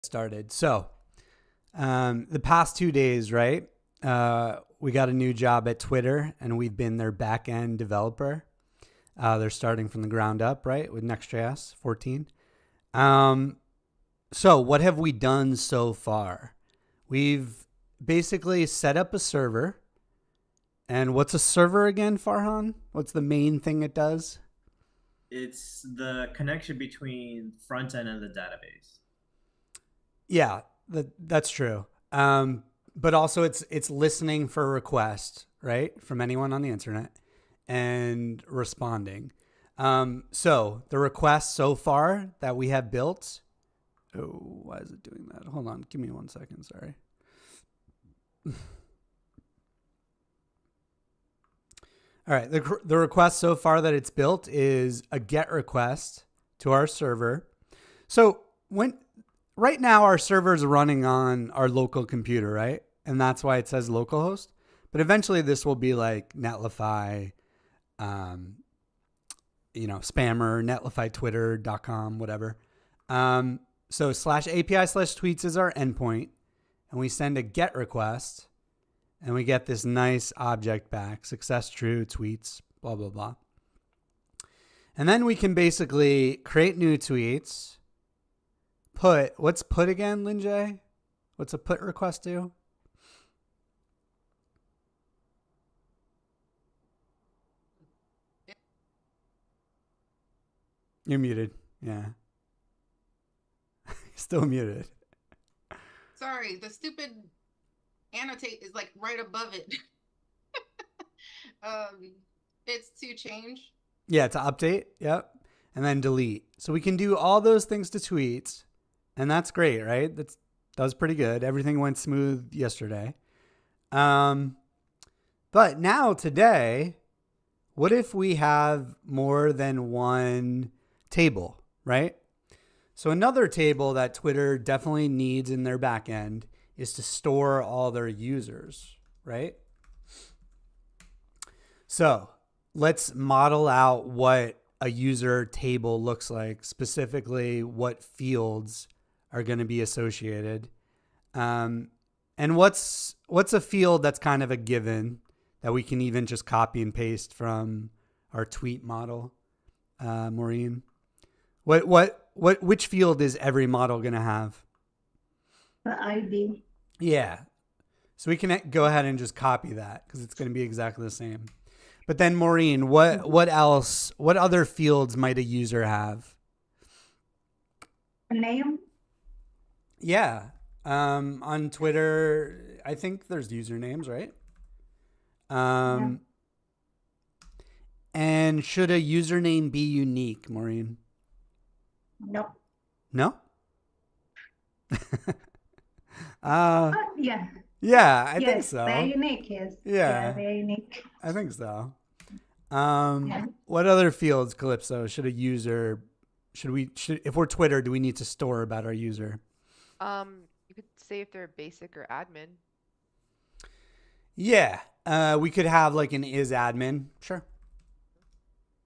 Started. So the past 2 days, right? We got a new job at Twitter and we've been their back-end developer. They're starting from the ground up, right? With Next.JS 14. So what have we done so far? We've basically set up a server. And what's a server again, Farhan? What's the main thing it does? It's the connection between front end and the database. Yeah, that's true. But also it's listening for requests, right? From anyone on the internet and responding. So the requests so far that we have built. Oh, why is it doing that? Hold on. Give me 1 second. Sorry. All right. The request so far that it's built is a GET request to our server. So right now our server is running on our local computer, right? And that's why it says localhost. But eventually this will be like Netlify, Spammer, Netlify, Twitter.com, whatever. So /API/tweets is our endpoint. And we send a GET request. And we get this nice object back, success true, tweets, blah, blah, blah. And then we can basically create new tweets. What's put again, Linjay? What's a put request do? You're muted. Yeah. Still muted. Sorry, the stupid annotate is like right above it. It's to change. Yeah, to update. Yep. And then delete. So we can do all those things to tweets. And that's great, right? That was pretty good. Everything went smooth yesterday. But now today, what if we have more than one table, right? So another table that Twitter definitely needs in their backend is to store all their users, right? So let's model out what a user table looks like, specifically what fields are going to be associated. And what's a field that's kind of a given that we can even just copy and paste from our tweet model, Maureen? Which field is every model going to have? The ID. Yeah. So we can go ahead and just copy that because it's going to be exactly the same. But then Maureen, what else, what other fields might a user have? A name? Yeah. On Twitter, I think there's usernames, right? Yeah. And should a username be unique, Maureen? No. No? Yeah. Yeah, I think Yes, so. they're unique, yes. Yeah. They're unique. I think so. Yeah. What other fields, Calypso, should if we're Twitter, do we need to store about our user? You could say if they're basic or admin. Yeah. We could have like an is admin. Sure.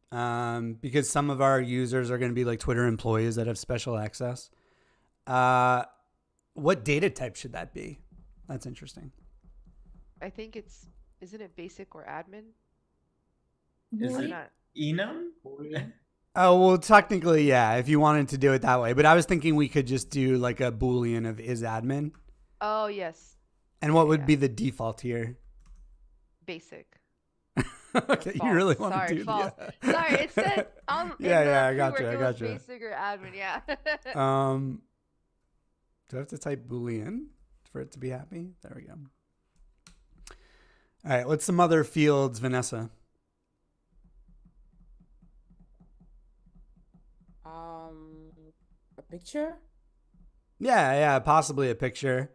Because some of our users are going to be like Twitter employees that have special access. What data type should that be? That's interesting. I think isn't it basic or admin? Is Or it not? enum? Oh, well, technically, yeah, if you wanted to do it that way. But I was thinking we could just do like a Boolean of is admin. Oh, yes. And what would Yeah. be the default here? Basic. Okay, you False. really want Sorry, to do false. that? Sorry, it said Yeah, I in the gotcha, pre-work I it was gotcha. basic or admin, yeah. Do I have to type Boolean for it to be happy? There we go. All right, what's some other fields, Vanessa? A picture? Yeah, possibly a picture.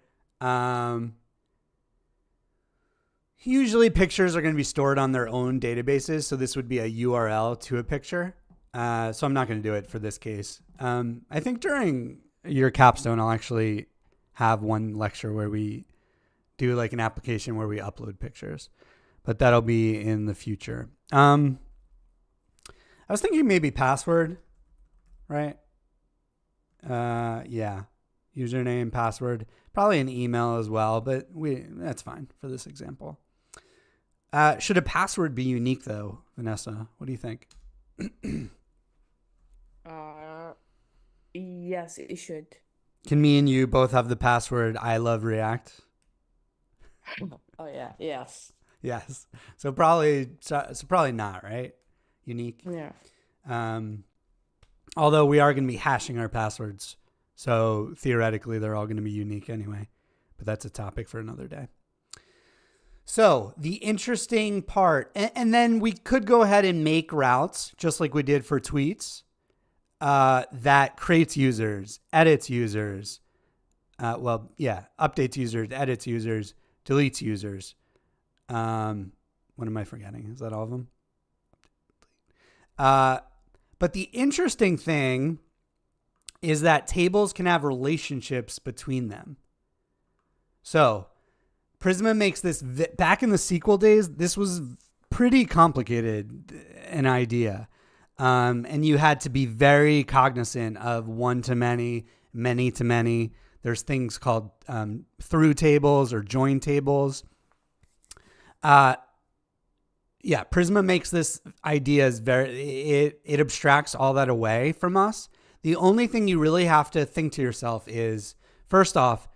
Usually pictures are going to be stored on their own databases, so this would be a URL to a picture. So I'm not going to do it for this case. I think during your capstone, I'll actually have one lecture where we do like an application where we upload pictures, but that'll be in the future. I was thinking maybe password, right? Yeah, username, password, probably an email as well, but that's fine for this example. Should a password be unique though, Vanessa? What do you think? Yes, it should. Can me and you both have the password I love React? Oh yeah, yes. Yes. So probably not, right? Unique. Yeah. Although we are going to be hashing our passwords. So theoretically, they're all going to be unique anyway. But that's a topic for another day. So the interesting part, and then we could go ahead and make routes, just like we did for tweets, that creates users, edits users, updates users, edits users, deletes users. What am I forgetting? Is that all of them? But the interesting thing is that tables can have relationships between them. So Prisma makes this, back in the SQL days, this was pretty complicated, an idea. And you had to be very cognizant of one-to-many, many-to-many. There's things called through tables or join tables. Prisma makes this idea it abstracts all that away from us. The only thing you really have to think to yourself is, first off,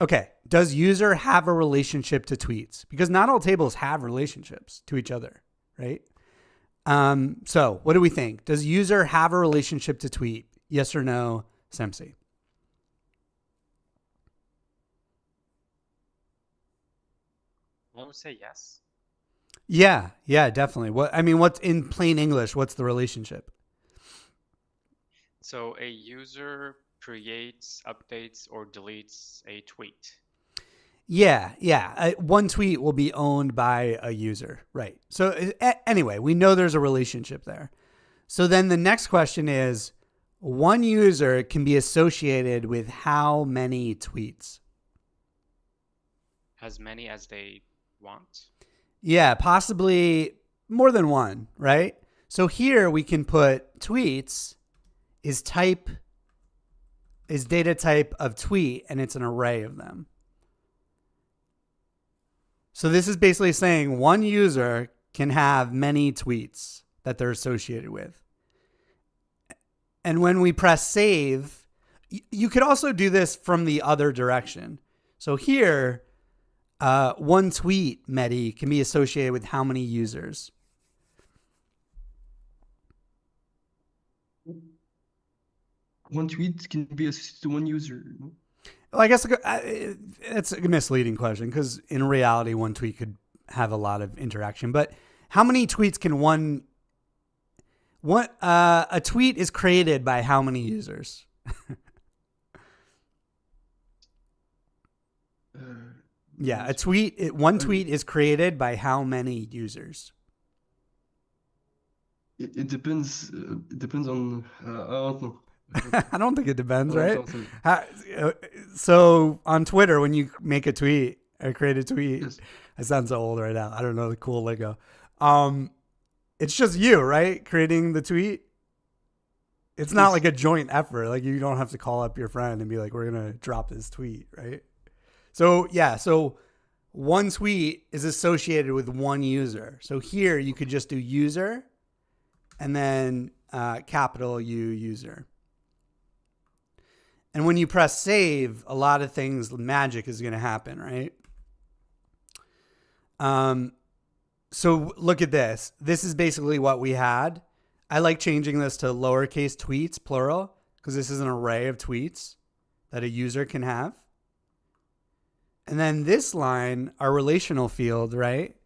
okay, does user have a relationship to tweets? Because not all tables have relationships to each other, right? So what do we think? Does user have a relationship to tweet? Yes or no, Semsi? I would say yes. Yeah, definitely. What's in plain English? What's the relationship? So a user creates, updates, or deletes a tweet. Yeah. One tweet will be owned by a user, right? So anyway, we know there's a relationship there. So then the next question is, one user can be associated with how many tweets? As many as they want. Yeah, possibly more than one, right? So here we can put tweets is data type of tweet, and it's an array of them. So this is basically saying one user can have many tweets that they're associated with. And when we press save, you could also do this from the other direction. So here, one tweet, Mehdi, can be associated with how many users? One tweet can be associated to one user. No? Well, I guess it's a misleading question because in reality, one tweet could have a lot of interaction. But how many tweets can a tweet is created by how many users? Yeah, one tweet is created by how many users? It depends. It depends on. I don't know. I don't think it depends, right? So on Twitter, when you make a tweet or create a tweet, Yes. I sound so old right now. I don't know the cool lingo. It's just you, right? Creating the tweet. It's not like a joint effort. Like you don't have to call up your friend and be like, we're going to drop this tweet, right? So yeah, so one tweet is associated with one user. So here you could just do user and then capital U user. And when you press save, a lot of things, magic is going to happen, right? So look at this. This is basically what we had. I like changing this to lowercase tweets, plural, because this is an array of tweets that a user can have. And then this line, our relational field, right?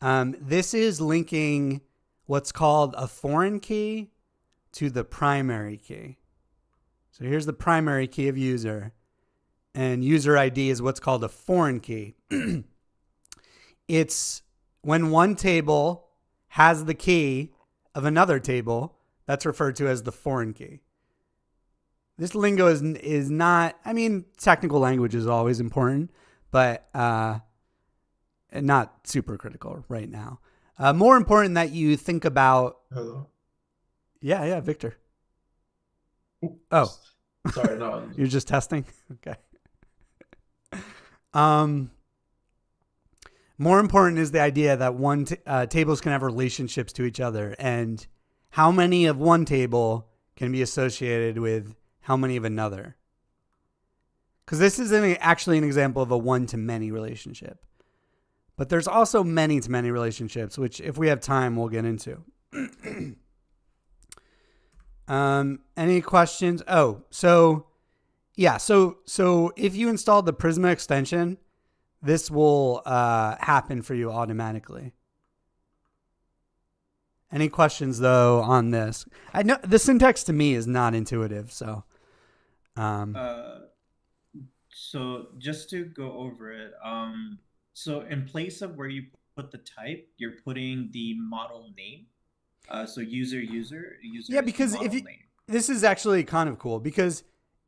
This is linking what's called a foreign key to the primary key. So here's the primary key of user, and user ID is what's called a foreign key. It's when one table has the key of another table, that's referred to as the foreign key. This lingo is not, technical language is always important, but not super critical right now. More important that you think about. Hello. Yeah, Victor. Oh, Sorry, no. You're just testing? Okay. More important is the idea that tables can have relationships to each other, and how many of one table can be associated with how many of another. Because this is actually an example of a one-to-many relationship. But there's also many-to-many relationships, which if we have time, we'll get into. Any questions? Oh, so yeah, so if you install the Prisma extension, this will happen for you automatically. Any questions though on this? I know the syntax to me is not intuitive, so. So just to go over it, so in place of where you put the type, you're putting the model name. So user Yeah, is because the if model you, name. this is actually kind of cool because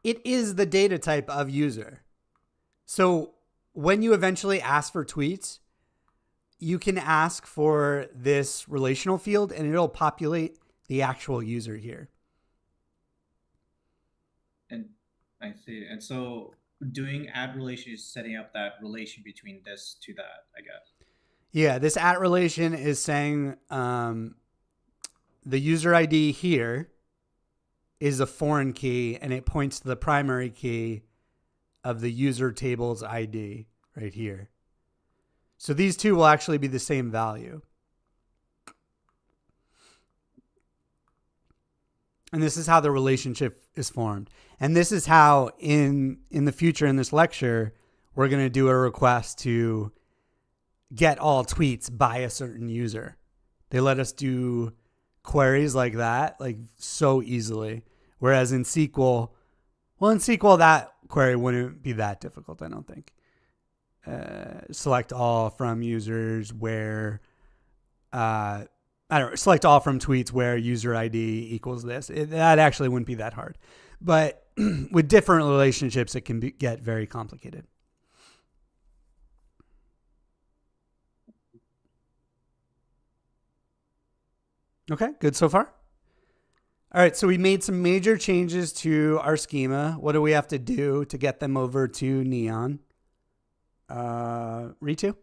it is the data type of user. So when you eventually ask for tweets, you can ask for this relational field and it'll populate the actual user here. And I see. And so doing add relation is setting up that relation between this to that, I guess. Yeah, this at relation is saying the user ID here is a foreign key and it points to the primary key of the user table's ID right here. So these two will actually be the same value. And this is how the relationship is formed. And this is how in the future in this lecture, we're going to do a request to get all tweets by a certain user. They let us do queries like that, like so easily. Whereas in SQL, that query wouldn't be that difficult, I don't think. Select all from users where, select all from tweets where user ID equals this. That actually wouldn't be that hard. But with different relationships, it can get very complicated. Okay, good so far. All right, so we made some major changes to our schema. What do we have to do to get them over to Neon? Ritu?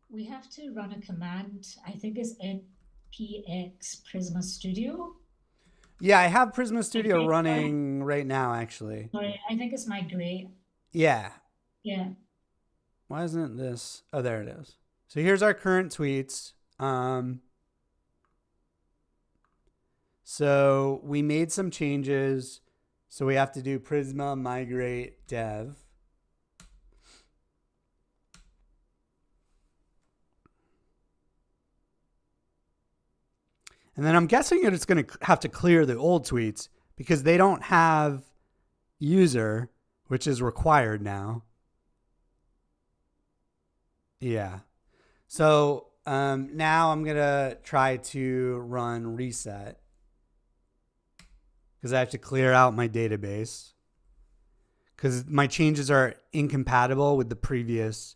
We have to run a command. I think it's npx Prisma Studio. Yeah, I have Prisma Studio Okay, running right now, actually. Sorry, I think it's migrate. Yeah. Yeah. Why isn't this? Oh, there it is. So here's our current tweets. So we made some changes. So we have to do Prisma migrate dev. And then I'm guessing it's going to have to clear the old tweets because they don't have user, which is required now. Yeah. So now I'm going to try to run reset because I have to clear out my database because my changes are incompatible with the previous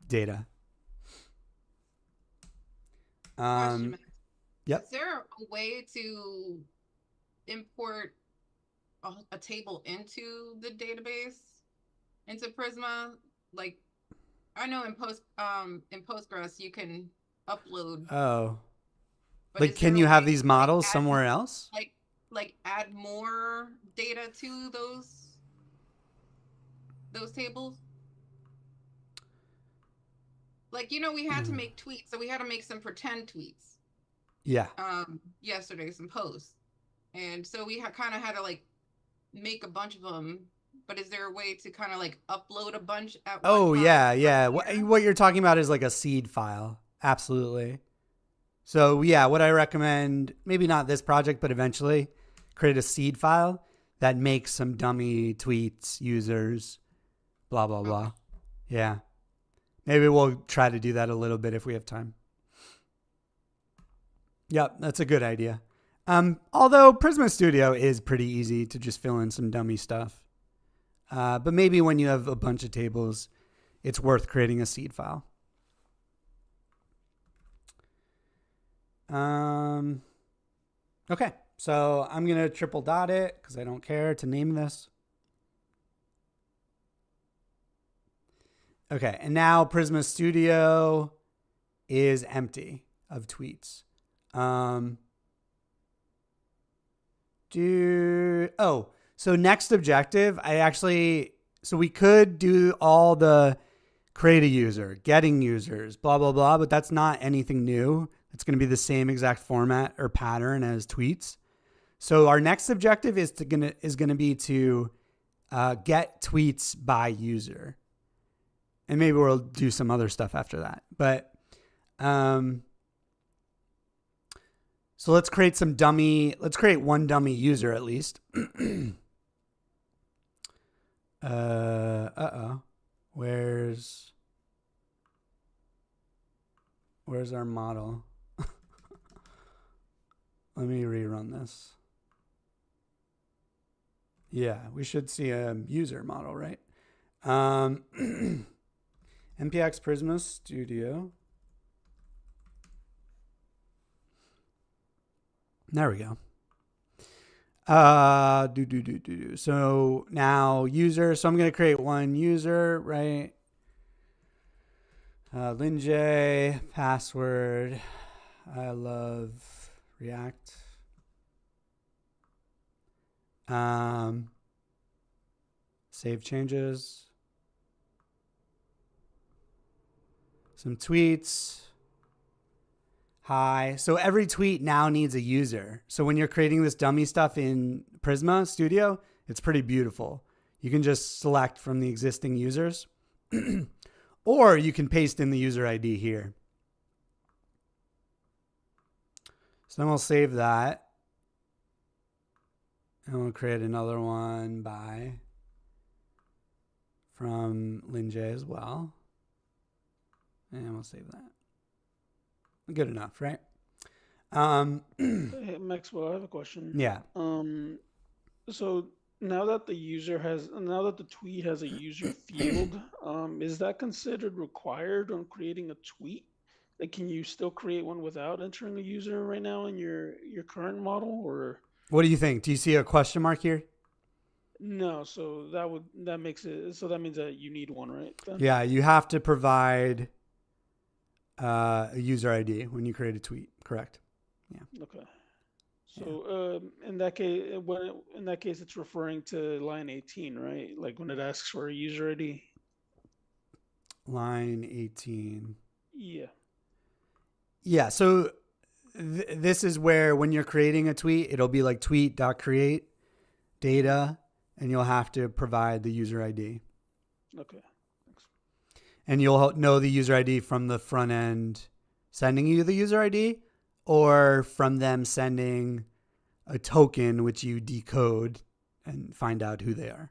data. Question, Max. Yep. Is there a way to import a table into the database, into Prisma? Like, I know in Postgres you can upload. Oh. But Like, is can there a you have way these to, models add, somewhere else? like add more data to those tables? Like, we had to make tweets, so we had to make some pretend tweets. Yeah. Yesterday, some posts, and so we kind of had to like make a bunch of them. But is there a way to kind of like upload a bunch at Oh, one time? yeah. What you're talking about is like a seed file. Absolutely. So yeah, what I recommend, maybe not this project, but eventually create a seed file that makes some dummy tweets, users, blah, blah, blah. Okay. Yeah. Maybe we'll try to do that a little bit if we have time. Yep, that's a good idea. Although Prisma Studio is pretty easy to just fill in some dummy stuff. But maybe when you have a bunch of tables, it's worth creating a seed file. Okay. So I'm going to triple dot it because I don't care to name this. Okay, and now Prisma Studio is empty of tweets. So next objective, so we could do all the create a user, getting users, blah, blah, blah, but that's not anything new. It's going to be the same exact format or pattern as tweets. So our next objective is going to be to get tweets by user. And maybe we'll do some other stuff after that. But so let's create one dummy user at least. Where's our model? Let me rerun this. Yeah, we should see a user model, right? npx Prisma Studio. There we go. So now user. So I'm going to create one user, right? Lin J, password. I love React. Save changes. Some tweets. Hi. So every tweet now needs a user. So when you're creating this dummy stuff in Prisma Studio, it's pretty beautiful. You can just select from the existing users, or you can paste in the user ID here. So then we'll save that. And we'll create another one from Lin J as well. And we'll save that. Good enough, right? Hey, Maxwell, I have a question. Yeah. So now that the tweet has a user field, is that considered required on creating a tweet? Like, can you still create one without entering a user right now in your current model, or? What do you think? Do you see a question mark here? No. So that means that you need one, right? Then? Yeah, you have to provide a user ID when you create a tweet. Correct. Yeah. Okay. So in that case, it's referring to line 18, right? Like when it asks for a user ID. Line 18. Yeah. Yeah. So this is where when you're creating a tweet, it'll be like tweet.create data, and you'll have to provide the user ID. Okay. And you'll know the user ID from the front end sending you the user ID, or from them sending a token which you decode and find out who they are.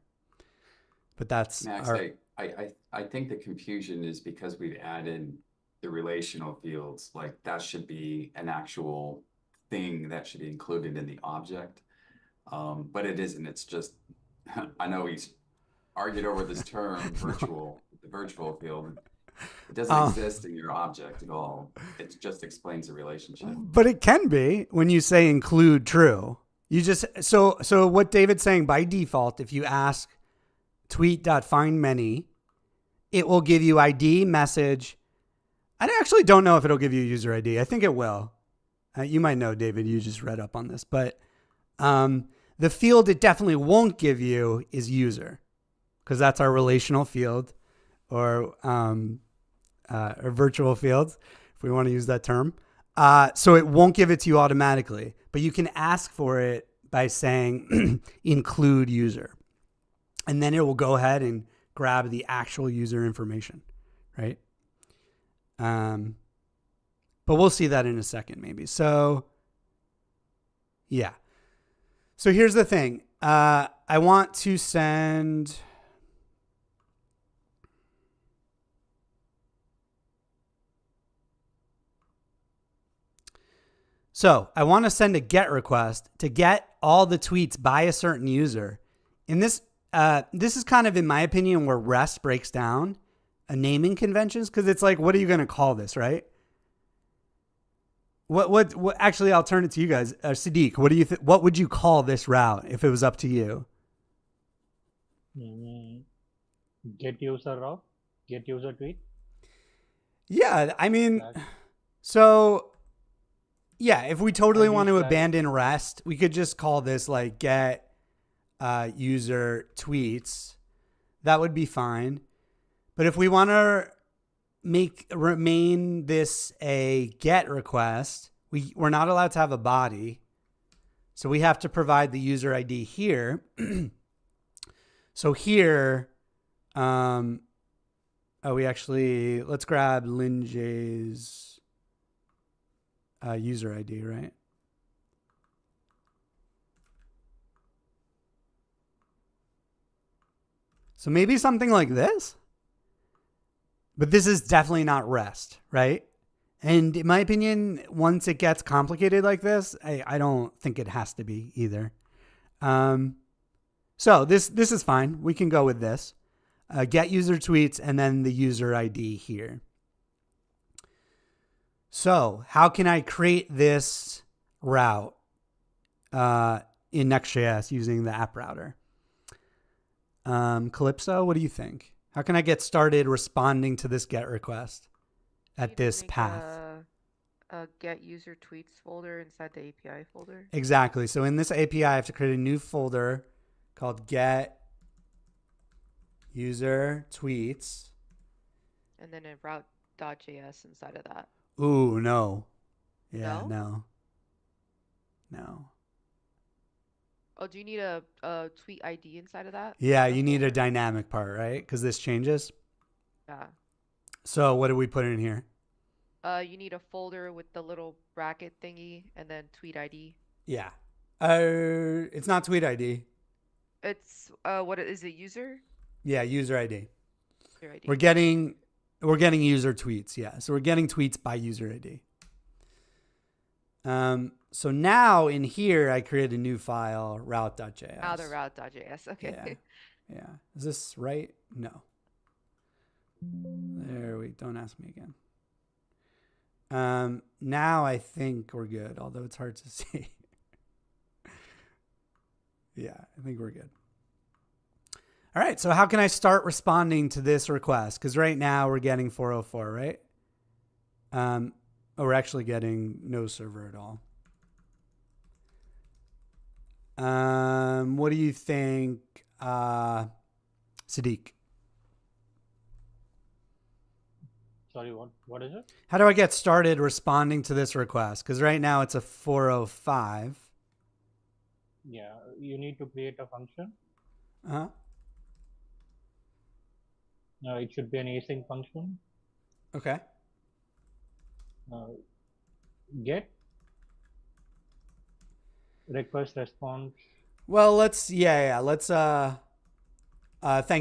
But that's Max, I think the confusion is because we've added the relational fields. Like that should be an actual thing that should be included in the object. But it isn't. It's just, I know he's argued over this term the virtual field. It doesn't exist in your object at all. It just explains the relationship. But it can be when you say include true. You just so what David's saying, by default, if you ask tweet.findMany, it will give you ID, message. I actually don't know if it'll give you user ID. I think it will. You might know, David, you just read up on this, but the field it definitely won't give you is user, because that's our relational field, or virtual fields, if we want to use that term. So it won't give it to you automatically, but you can ask for it by saying include user, and then it will go ahead and grab the actual user information, right? But we'll see that in a second, maybe. So yeah. So here's the thing. I want to send. So I want to send a GET request to get all the tweets by a certain user. And this is kind of, in my opinion, where REST breaks down a naming conventions, because it's like, what are you going to call this, right? What actually, I'll turn it to you guys. Sadiq, what do you what would you call this route if it was up to you? Get user route, get user tweet. Yeah, I mean, so yeah, if we totally want to abandon REST, we could just call this like get user tweets. That would be fine. But if we want to remain this a GET request, we're not allowed to have a body. So we have to provide the user ID here. So here, let's grab Linjay's user ID, right? So maybe something like this. But this is definitely not REST, right? And in my opinion, once it gets complicated like this, I don't think it has to be either. So this is fine. We can go with this. Get user tweets and then the user ID here. So how can I create this route in Next.js using the app router? Calypso, what do you think? How can I get started responding to this GET request at this path? A get user tweets folder inside the API folder. Exactly. So in this API, I have to create a new folder called get user tweets. And then a route.js inside of that. Ooh, no. Yeah, No? No. Oh, do you need a tweet ID inside of that? Yeah, you need a dynamic part, right? Because this changes. Yeah. So what do we put in here? You need a folder with the little bracket thingy and then tweet ID. Yeah. It's not tweet ID. It's what is it? User? Yeah, user ID. User ID. We're getting user tweets. Yeah, so we're getting tweets by user ID. So now in here, I create a new file, route.js. Now the route.js. Okay. Yeah. Is this right? No. Don't ask me again. Now I think we're good, although it's hard to see. Yeah, I think we're good. All right. So how can I start responding to this request? Because right now we're getting 404, right? We're actually getting no server at all. What do you think, Sadiq? Sorry, what is it? How do I get started responding to this request? Because right now it's a 405. Yeah, you need to create a function. Uh-huh. It should be an async function. Okay. Get request response. Well, let's thank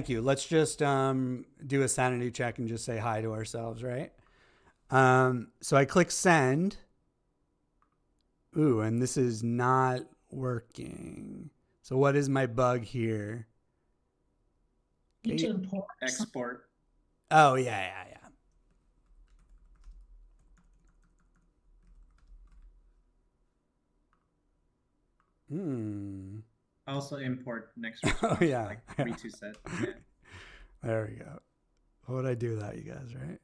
you. Let's just do a sanity check and just say hi to ourselves, right? So I click send. Ooh, and this is not working. So what is my bug here? Need to import. Export. Oh, yeah. Also import next. Oh, yeah. Like Ritu said. Yeah. There we go. What would I do without you guys, right?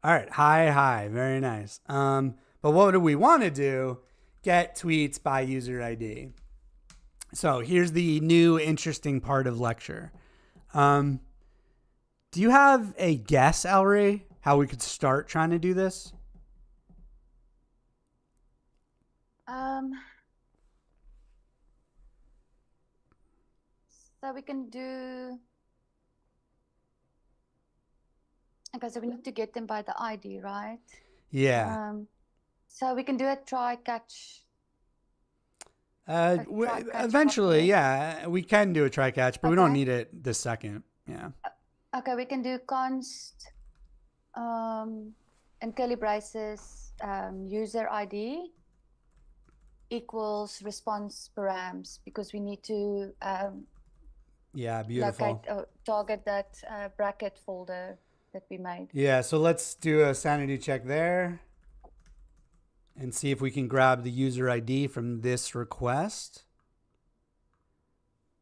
All right. Hi. Very nice. But what do we want to do? Get tweets by user ID. So here's the new interesting part of lecture. Do you have a guess, Elry, how we could start trying to do this? So we can do, okay, so we need to get them by the ID, right? Yeah. So we can do a try catch. Eventually, yeah, we can do a try catch, but we don't need it this second. Yeah. Okay, we can do const and curly braces user ID equals response params, because we need to yeah, beautiful. Target that bracket folder that we made. Yeah, so let's do a sanity check there. and see if we can grab the user ID from this request.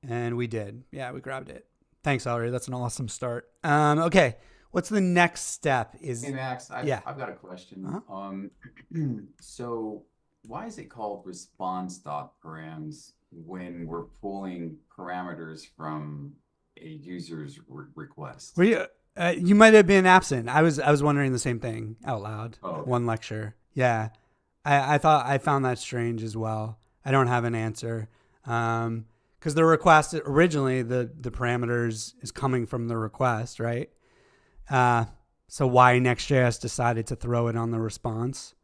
And we did. Yeah, we grabbed it. Thanks, Ellery. That's an awesome start. Okay. What's the next step? Hey Max, I've got a question. So why is it called response.params when we're pulling parameters from a user's request? You might have been absent. I was wondering the same thing out loud. Oh, okay. One lecture. Yeah. I found that strange as well. I don't have an answer. Because the request originally, the parameters is coming from the request, right? So why Next.js decided to throw it on the response,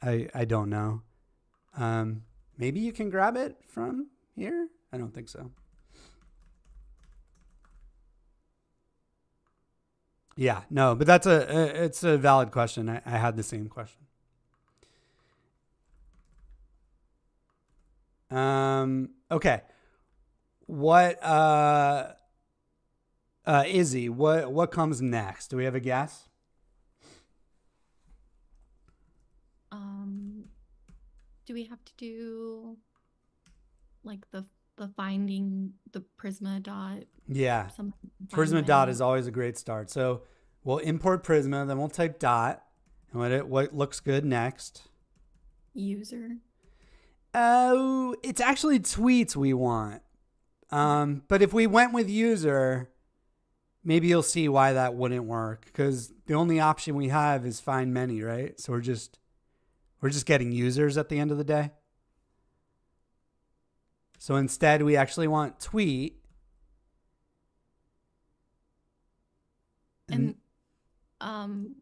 I don't know. Maybe you can grab it from here? I don't think so. Yeah, no, but it's a valid question. I had the same question. Okay. What Izzy, what comes next? Do we have a guess? Do we have to do like the finding the Prisma dot? Yeah. Prisma dot is always a great start. So we'll import Prisma, then we'll type dot, and what looks good next? User. Oh, it's actually tweets we want. But if we went with user, maybe you'll see why that wouldn't work, because the only option we have is find many, right? So we're just getting users at the end of the day. So instead, we actually want tweet. And I'm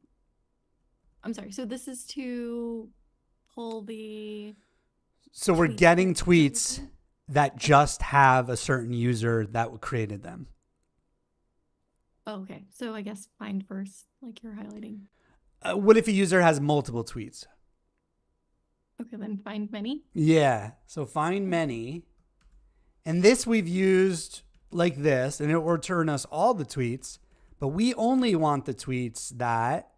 sorry. So this is to pull the. So we're getting tweets that just have a certain user that created them. Oh, okay. So I guess find first, like you're highlighting. What if a user has multiple tweets? Okay, then find many. Yeah. So find many. And this we've used like this, and it will return us all the tweets, but we only want the tweets that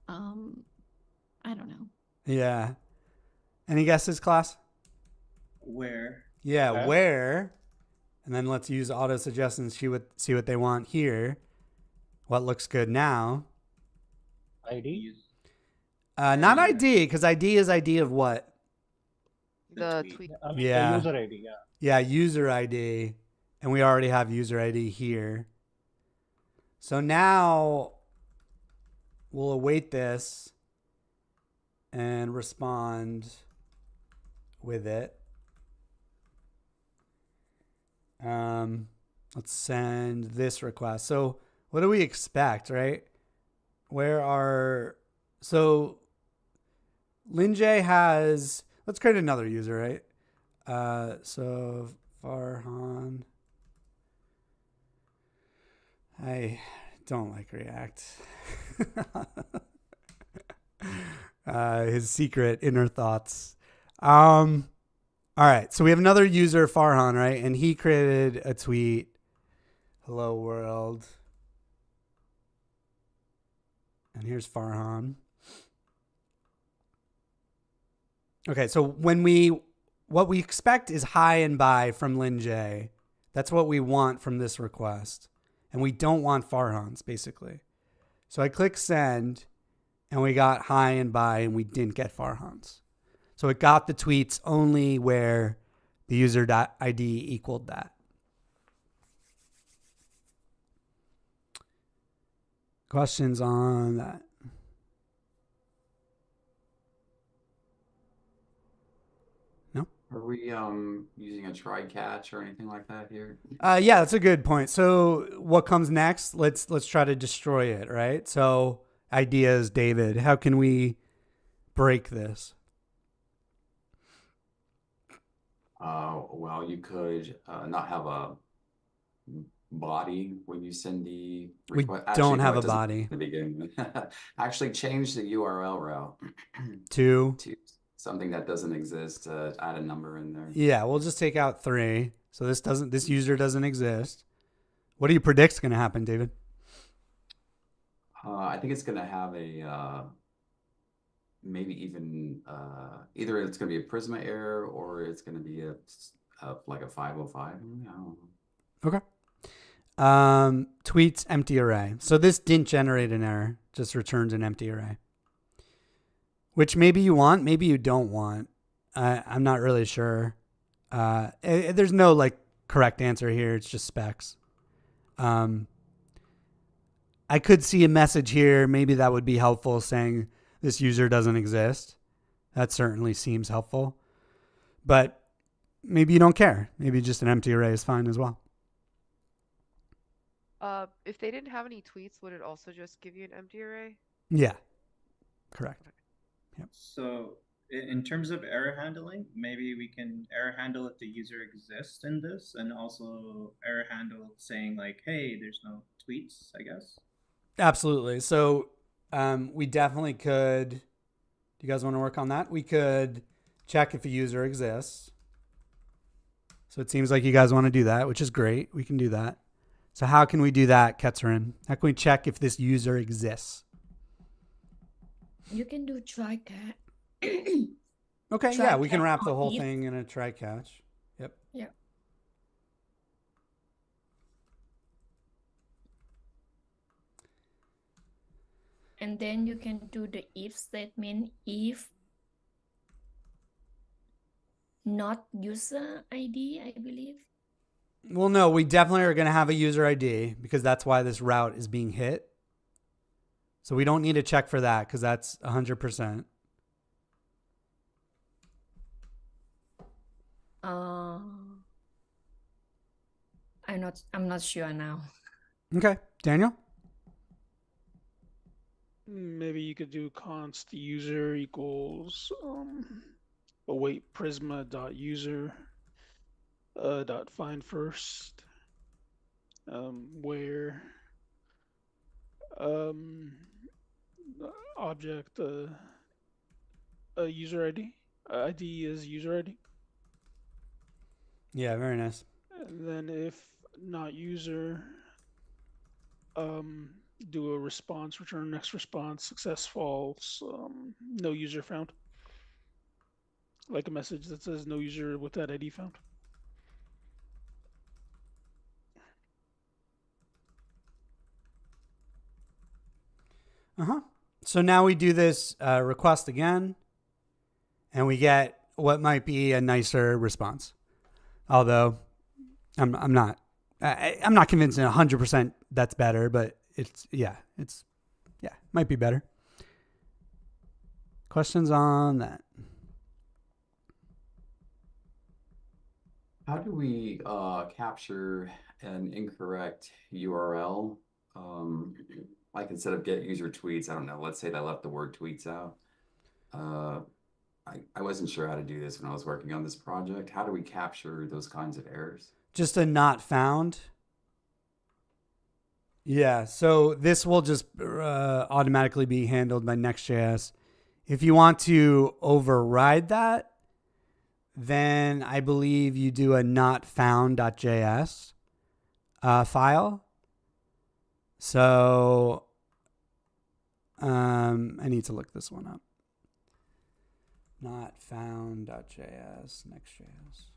I don't know. Yeah. Any guesses, class? Where? Yeah, where? And then let's use auto suggestions, see what they want here. What looks good now? ID? Not ID, because ID is ID of what? The tweet. Yeah. User ID, yeah. Yeah, user ID. And we already have user ID here. So now we'll await this and respond with it. Let's send this request. So what do we expect, right? So Linjay has, let's create another user, right? So Farhan. I don't like React. His secret inner thoughts. All right. So we have another user, Farhan, right? And he created a tweet. Hello world. And here's Farhan. Okay. So what we expect is hi and bye from Linjay. That's what we want from this request. And we don't want Farhan's, basically. So I click send, and we got hi and bye, and we didn't get Farhan's. So it got the tweets only where the user ID equaled that. Questions on that? No? Are we using a try catch or anything like that here? Yeah, that's a good point. So what comes next? Let's try to destroy it, right? So ideas, David. How can we break this? Well, you could not have a body when you send the request. We don't have a body. To begin with. Actually, change the URL route to something that doesn't exist. Add a number in there. Yeah, we'll just take out 3. So this user doesn't exist. What do you predict is going to happen, David? I think it's gonna have a maybe even either it's gonna be a Prisma error or it's gonna be a like a 505. I don't know. Okay. Tweets empty array. So this didn't generate an error, just returns an empty array. Which maybe you want, maybe you don't want. I'm not really sure. There's no like correct answer here. It's just specs. I could see a message here. Maybe that would be helpful, saying this user doesn't exist. That certainly seems helpful. But maybe you don't care. Maybe just an empty array is fine as well. If they didn't have any tweets, would it also just give you an empty array? Yeah, correct. Yep. So in terms of error handling, maybe we can error handle if the user exists in this, and also error handle saying like, hey, there's no tweets, I guess. Absolutely. So we definitely could. Do you guys want to work on that? We could check if a user exists. So it seems like you guys want to do that, which is great. We can do that. So how can we do that, Ketzerin? How can we check if this user exists? You can do try catch. Okay, Try yeah, we can catch wrap the or whole if. thing in a try catch. Yep. Yeah. And then you can do the if statement if not user ID, I believe. Well, no, we definitely are going to have a user ID because that's why this route is being hit. So we don't need to check for that because that's 100%. I'm not sure now. Okay, Daniel? Maybe you could do const user equals await prisma dot user dot find first where object user ID ID is user ID. Yeah, very nice. And then if not user, do a response, return next response, success false, no user found. Like a message that says no user with that ID found. So now we do this request again, and we get what might be a nicer response. Although I'm not convinced 100% that's better, but it's might be better. Questions on that? How do we capture an incorrect URL? Like instead of get user tweets, I don't know, let's say I left the word tweets out. I wasn't sure how to do this when I was working on this project. How do we capture those kinds of errors? Just a not found. Yeah, so this will just automatically be handled by Next.js. If you want to override that, then I believe you do a notfound.js file. So I need to look this one up. Notfound.js, Next.js.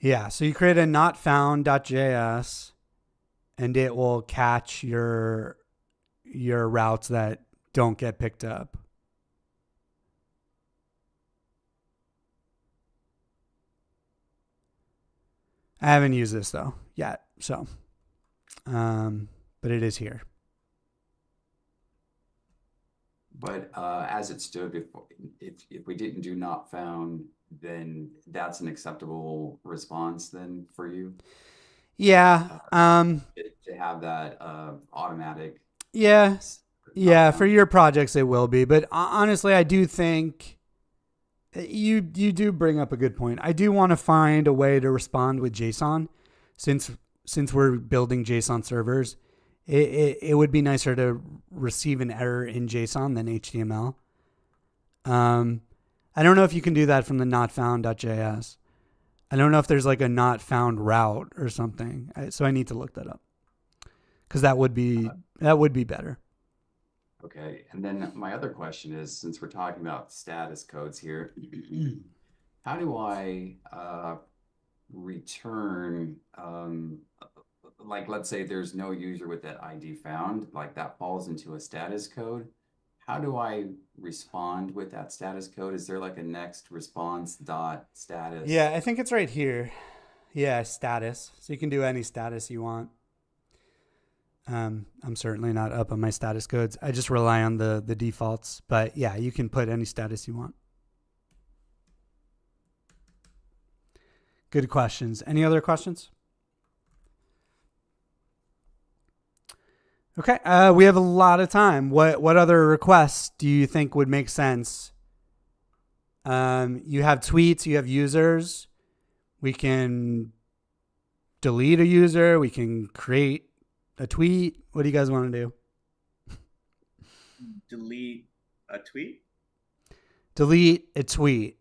Yeah, so you create a notfound.js and it will catch your routes that don't get picked up. I haven't used this though yet, so but it is here. But as it stood before, if we didn't do not found, then that's an acceptable response then for you? Yeah. To have that automatic. Yeah. Yeah, for your projects it will be, but honestly I do think you do bring up a good point. I do want to find a way to respond with JSON since we're building JSON servers. It would be nicer to receive an error in JSON than HTML. I don't know if you can do that from the notfound.js. I don't know if there's like a not found route or something. So I need to look that up because that would be better. Okay, and then my other question is, since we're talking about status codes here, how do I return, like let's say there's no user with that ID found, like that falls into a status code. How do I respond with that status code? Is there like a next response dot status? Yeah, I think it's right here. Yeah, status. So you can do any status you want. I'm certainly not up on my status codes. I just rely on the defaults. But yeah, you can put any status you want. Good questions. Any other questions? Okay, we have a lot of time. What other requests do you think would make sense? You have tweets, you have users. We can delete a user. We can create a tweet. What do you guys want to do? Delete a tweet? Delete a tweet.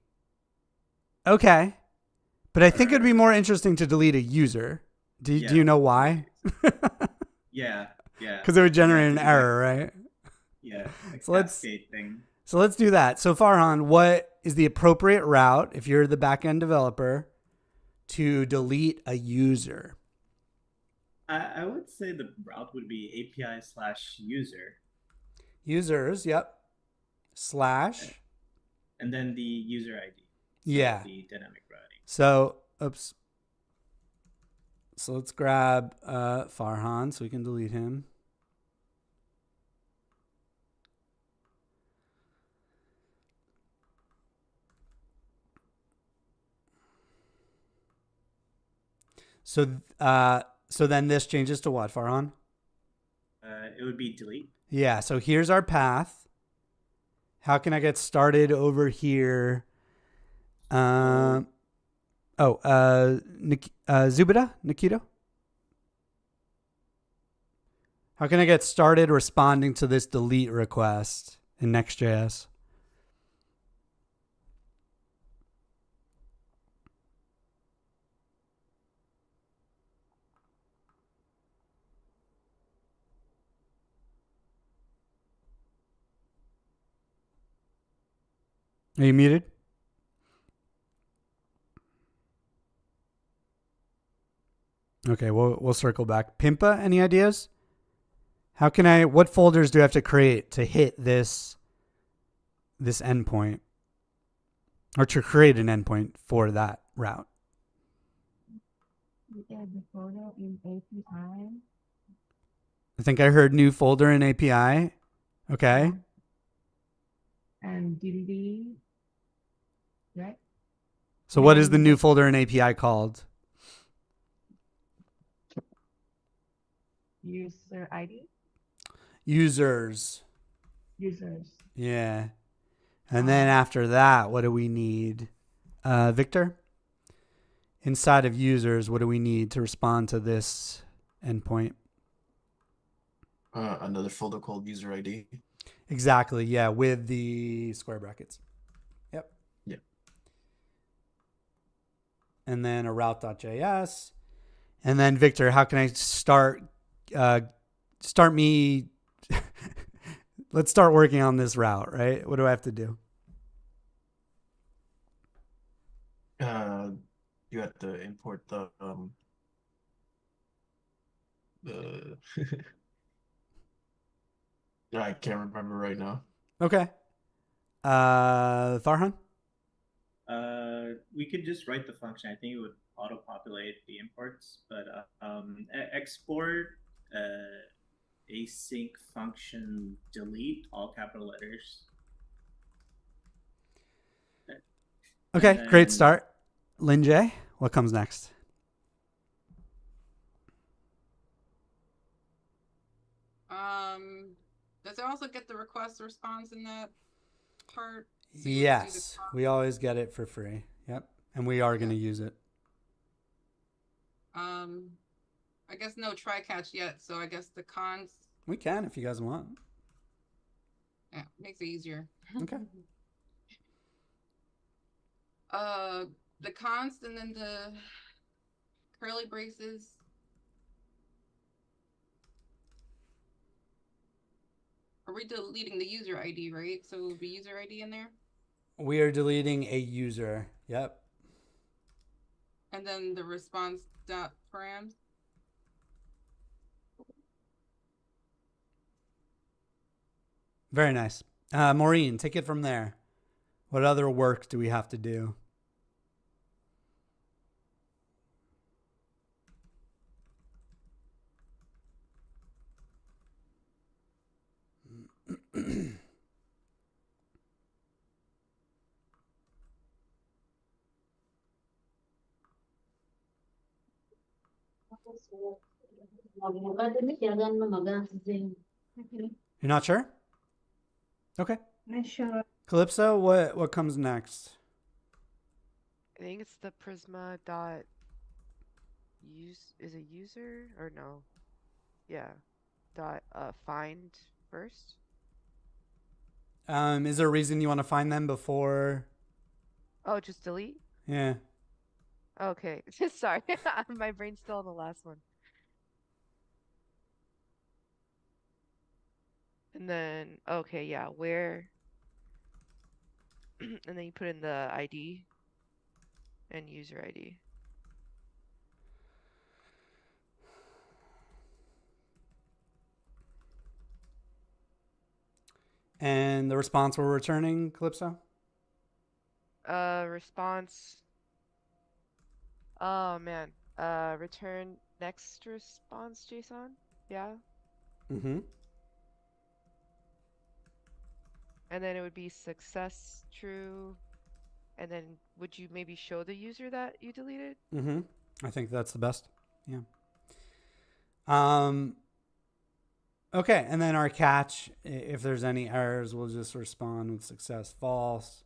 Okay. But I think it'd be more interesting to delete a user. Do you know why? Yeah. Because it would generate an error, right? Yeah. So cascade thing. So let's do that. So Farhan, what is the appropriate route if you're the backend developer to delete a user? I would say the route would be API/user. Users, yep. Slash. And then the user ID. So yeah. The dynamic routing. So, oops. So let's grab Farhan so we can delete him. So then this changes to what, Farhan? It would be delete. Yeah, so here's our path. How can I get started over here? Zubida? Nikito? How can I get started responding to this delete request in Next.js? Are you muted? Okay, we'll circle back. Pimpa, any ideas? What folders do I have to create to hit this endpoint? Or to create an endpoint for that route? The folder in API. I think I heard new folder in API. Okay. And delete. Right? So what is the new folder in API called? User ID? Users. Yeah. And then after that, what do we need? Victor? Inside of users, what do we need to respond to this endpoint? Another folder called user ID. Exactly. Yeah. With the square brackets. Yep. Yeah. And then a route.js. And then Victor, how can I start me? Let's start working on this route, right? What do I have to do? You have to import the I can't remember right now. Okay. Farhan? We could just write the function. I think it would auto-populate the imports, but export async function delete, all capital letters. Okay, great start. Lin J, what comes next? Does it also get the request response in that part? So yes, we always get it for free. Yep, and we are going to use it. I guess no try catch yet, so I guess the cons. We can if you guys want. Yeah, makes it easier. Okay. the const and then the curly braces. Are we deleting the user ID, right? So it would be user ID in there. We are deleting a user. Yep. And then the response dot params. Very nice. Maureen, take it from there. What other work do we have to do? You're not sure? Okay. Not sure. Calypso, what comes next? I think it's the Prisma dot is a user or no? Yeah. Dot find first. Is there a reason you want to find them before? Oh, just delete? Yeah. Okay. Sorry. My brain's still on the last one. And then okay, yeah, where and then you put in the ID and user ID. And the response we're returning, Calypso? Response. Oh man. Return next response JSON. Yeah. Mm-hmm. And then it would be success true. And then would you maybe show the user that you deleted? Mm-hmm. I think that's the best. Yeah. Okay, and then our catch, if there's any errors, we'll just respond with success false.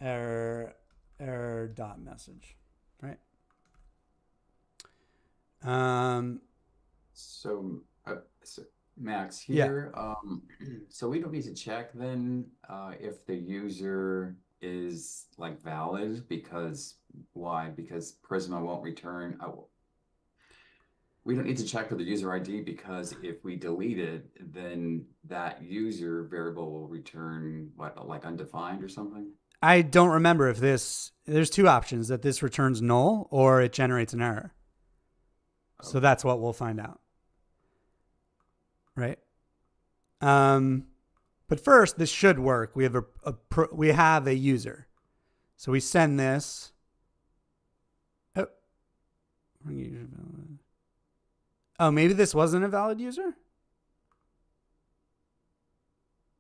Error dot message. Right? So Max here, so we don't need to check then if the user is like valid, because why? Because Prisma won't return. We don't need to check for the user ID, because if we delete it, then that user variable will return what, like undefined or something? I don't remember if there's two options, that this returns null or it generates an error. So that's what we'll find out. Right? But first, this should work. We have a user. So we send this. Oh, maybe this wasn't a valid user?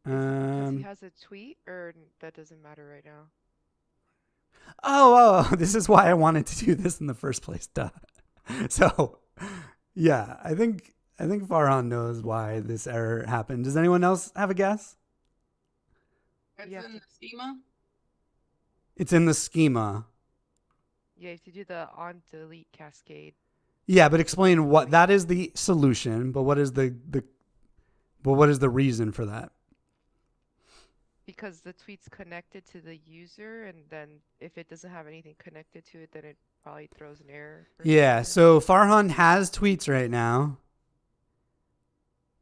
Because he has a tweet, or that doesn't matter right now? Oh, this is why I wanted to do this in the first place. Duh. So, yeah, I think Farhan knows why this error happened. Does anyone else have a guess? It's in the schema. It's in the schema. Yeah, you have to do the on delete cascade. Yeah, but explain what that is the solution, but what is the reason for that? Because the tweet's connected to the user, and then if it doesn't have anything connected to it, then it probably throws an error. Yeah, so Farhan has tweets right now.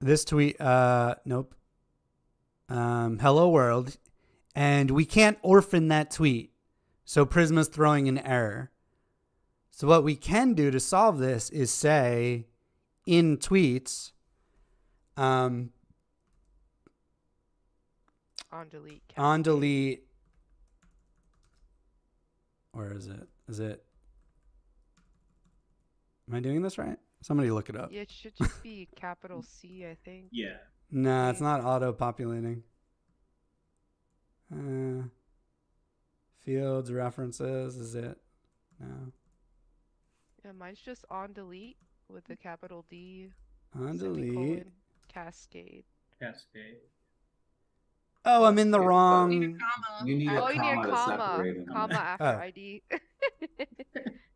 This tweet, nope. Hello world. And we can't orphan that tweet. So Prisma's throwing an error. So what we can do to solve this is say in tweets, on delete. On delete. Where is it? Am I doing this right? Somebody look it up. Yeah, it should just be capital C, I think. Yeah. No, it's not auto-populating. Fields, references, is it? No. Yeah, mine's just on delete with the capital D. On semicolon, delete. Cascade. Cascade. Oh, I'm in the wrong. You need a Oh, you need a comma to comma. separate them. Comma after Oh. ID.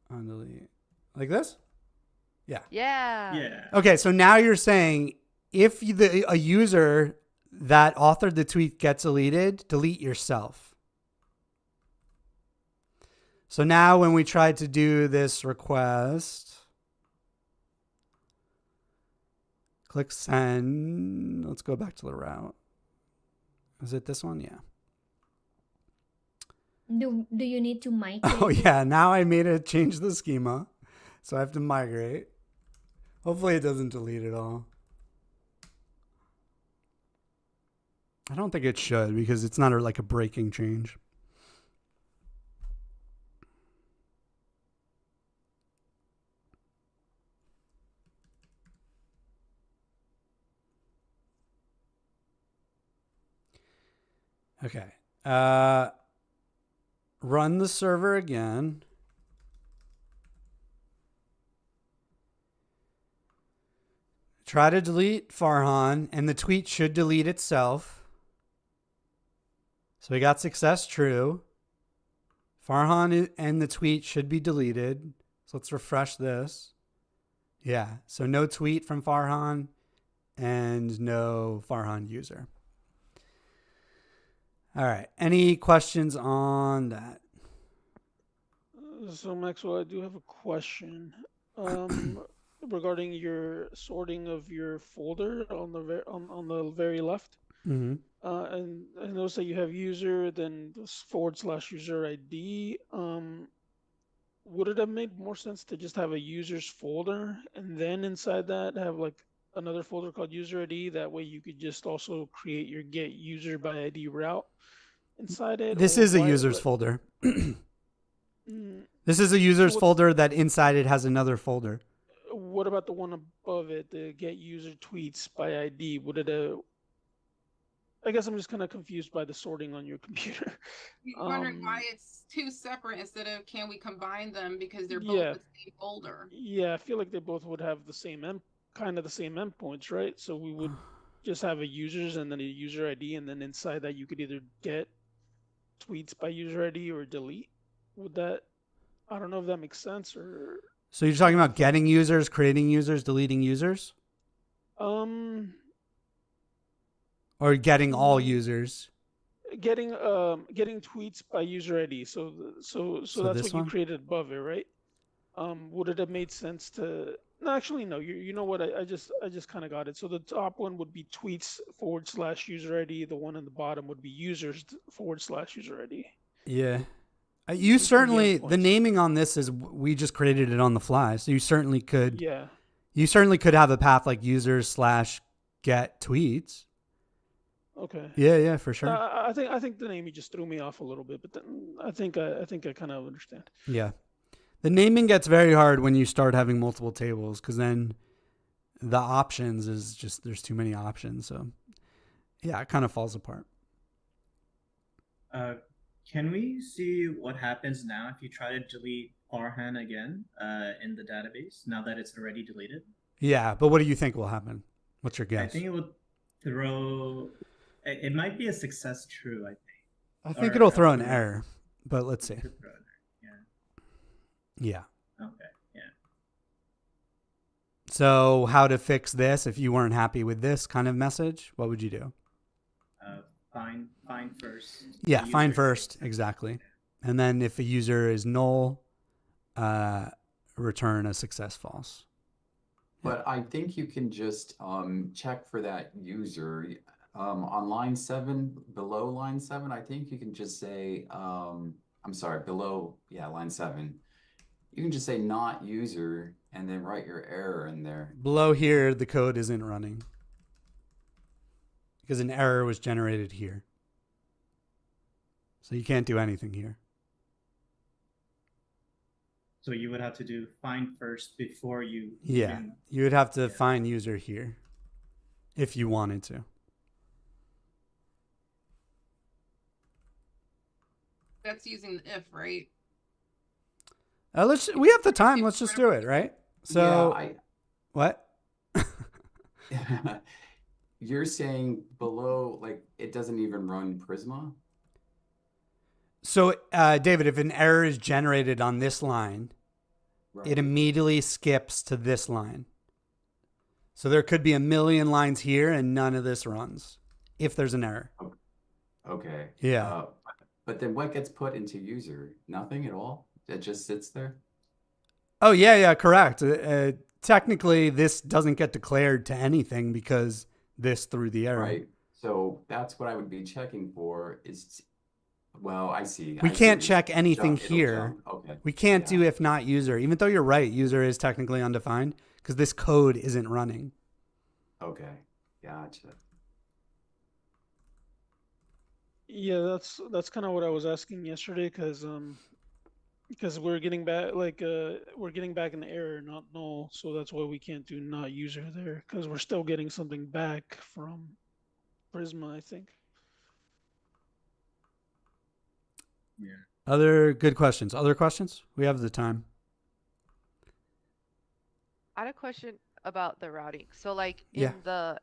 On delete. Like this? Yeah. Yeah. Yeah. Okay, so now you're saying if a user that authored the tweet gets deleted, delete yourself. So now when we try to do this request, click send. Let's go back to the route. Is it this one? Yeah. Do you need to migrate? Oh yeah, now I made it change the schema. So I have to migrate. Hopefully it doesn't delete it all. I don't think it should because it's not like a breaking change. Okay. Run the server again. Try to delete Farhan, and the tweet should delete itself. So we got success true. Farhan and the tweet should be deleted. So let's refresh this. Yeah, so no tweet from Farhan and no Farhan user. All right. Any questions on that? So Maxwell, I do have a question regarding your sorting of your folder on the very left. Mm-hmm. And I notice that you have user, then /user ID. Would it have made more sense to just have a users folder and then inside that have like another folder called user ID? That way you could just also create your get user by ID route inside it. This or is a why- users like- folder. Mm, This is a users what's- folder that inside it has another folder. What about the one above it, the get user tweets by ID? Would it I guess I'm just kind of confused by the sorting on your computer. You're wondering why it's two separate instead of can we combine them because they're both Yeah. the same folder. Yeah, I feel like they both would have the same kind of the same endpoints, right? So we would just have a users and then a user ID, and then inside that you could either get tweets by user ID or delete. Would that? I don't know if that makes sense or. So you're talking about getting users, creating users, deleting users, or getting all users? Getting tweets by user ID. So that's this what you one? created above it, right? Would it have made sense to? No, actually, no. You know what? I just kind of got it. So the top one would be tweets /user ID. The one in the bottom would be users /user ID. Yeah. You certainly, the naming on this is we just created it on the fly. So you certainly could. Yeah. You certainly could have a path like users /get tweets. Okay. Yeah, for sure. I think the naming just threw me off a little bit, but then I think I kind of understand. Yeah. The naming gets very hard when you start having multiple tables because then the options is just, there's too many options. So yeah, it kind of falls apart. Can we see what happens now if you try to delete Farhan again in the database now that it's already deleted? Yeah, but what do you think will happen? What's your guess? I think it would throw. It might be a success true. I think it'll throw an error, but let's see. Yeah. Okay. Yeah. So how to fix this if you weren't happy with this kind of message? What would you do? Find first. Yeah, find first, exactly. And then if a user is null, return a success false. But I think you can just check for that user on line 7, below line 7. I think you can just say, I'm sorry, below, line 7. You can just say not user and then write your error in there. Below here, the code isn't running because an error was generated here. So you can't do anything here. So you would have to do find first before you. Yeah, you would have to find user here if you wanted to. That's using the if, right? We have the time. Let's just do it, right? So, what? You're saying below, like it doesn't even run Prisma? So, David, if an error is generated on this line, it immediately skips to this line. So there could be a million lines here and none of this runs if there's an error. Okay. Yeah. But then what gets put into user? Nothing at all? It just sits there? Oh, yeah, correct. Technically, this doesn't get declared to anything because this threw the error. Right. So that's what I would be checking for is, well, I see. We I see can't what you're check saying. anything It'll here. jump. Okay. We can't Yeah. do if not user, even though you're right. User is technically undefined because this code isn't running. Okay. Gotcha. Yeah, that's kind of what I was asking yesterday, because we're getting back an error, not null, so that's why we can't do not user there, because we're still getting something back from Prisma, I think. Yeah. Other good questions. Other questions? We have the time. I had a question about the routing. So like Yeah. in the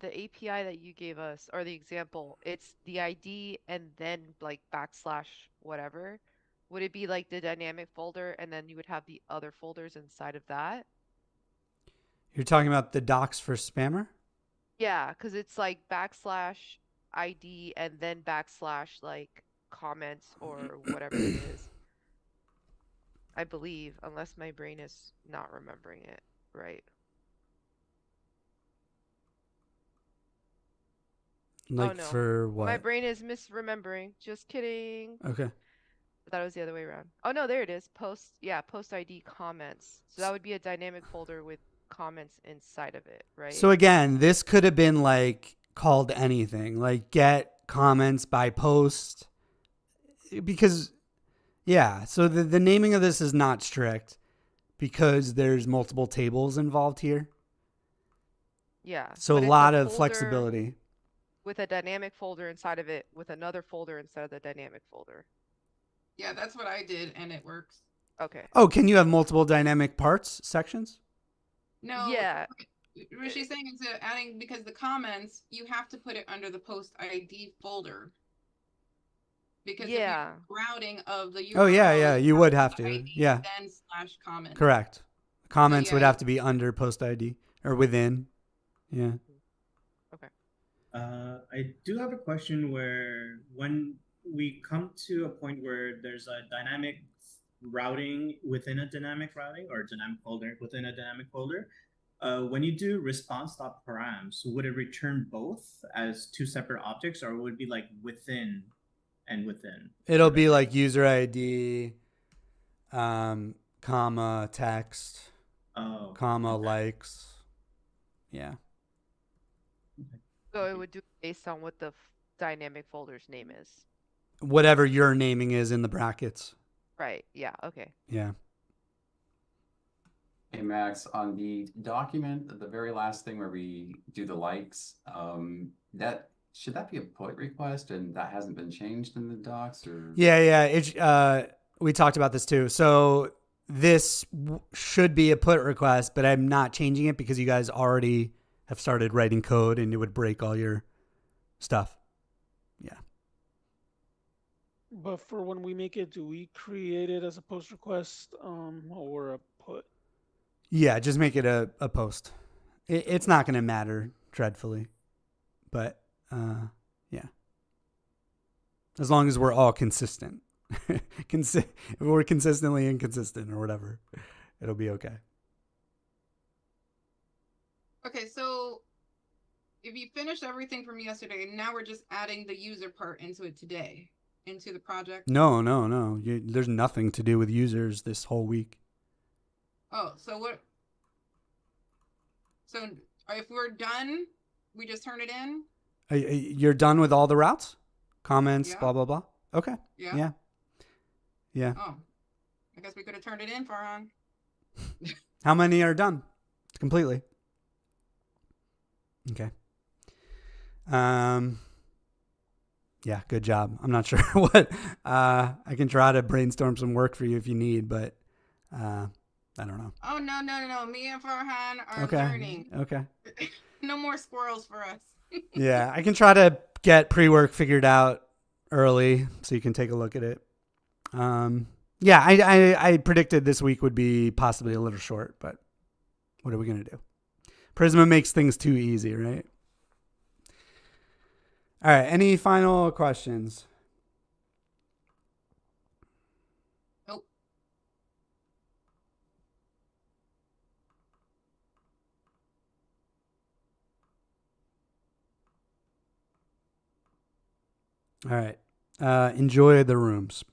API that you gave us, or the example, it's the ID and then like backslash whatever. Would it be like the dynamic folder and then you would have the other folders inside of that? You're talking about the docs for spammer? Yeah, because it's like backslash ID and then backslash like comments or whatever it is. I believe, unless my brain is not remembering it right. Like Oh no. for My what? brain is misremembering. Just kidding. Okay. I thought it was the other way around. Oh no, there it is. Post ID comments. So that would be a dynamic folder with comments inside of it, right? So again, this could have been like called anything, like get comments by post, because yeah. So the naming of this is not strict because there's multiple tables involved here. Yeah. So a but lot it's of folder flexibility. with a dynamic folder inside of it with another folder inside of the dynamic folder. Yeah, that's what I did, and it works. Okay. Oh, can you have multiple dynamic parts sections? No. Yeah. What she's saying is that adding, because the comments, you have to put it under the post ID folder. Because if you're routing of the URL, Oh yeah, you would have to. ID, Yeah. then slash comment. Correct. Comments would yeah. have to be under post ID or within. Yeah. Okay. I do have a question where when we come to a point where there's a dynamic routing within a dynamic routing or dynamic folder within a dynamic folder, when you do response.params, would it return both as two separate objects, or would it be like within and within? It'll be like user ID, comma, text, comma, likes. Yeah. So it would do based on what the dynamic folder's name is. Whatever your naming is in the brackets. Right. Yeah. Okay. Yeah. Hey Max, on the document, the very last thing where we do the likes, that should that be a put request, and that hasn't been changed in the docs, or? Yeah. We talked about this too. So this should be a put request, but I'm not changing it because you guys already have started writing code, and it would break all your stuff. Yeah. But for when we make it, do we create it as a post request or a put? Yeah, just make it a post. It's not going to matter dreadfully, but yeah. As long as we're all consistent. If we're consistently inconsistent or whatever, it'll be okay. Okay, so if you finished everything from yesterday, now we're just adding the user part into it today, into the project? No. There's nothing to do with users this whole week. Oh, so what? So if we're done, we just turn it in? You're done with all the routes? Comments, Yeah. blah, blah, blah? Okay. Yeah. Yeah. Oh, I guess we could have turned it in, Farhan. How many are done completely? Okay. Yeah, good job. I'm not sure what, I can try to brainstorm some work for you if you need, but, I don't know. Oh, no. Me and Farhan are Okay. learning. Okay. No more squirrels for us. Yeah, I can try to get pre-work figured out early so you can take a look at it. Yeah, I predicted this week would be possibly a little short, but what are we going to do? Prisma makes things too easy, right? All right, any final questions? Nope. All right. Enjoy the rooms.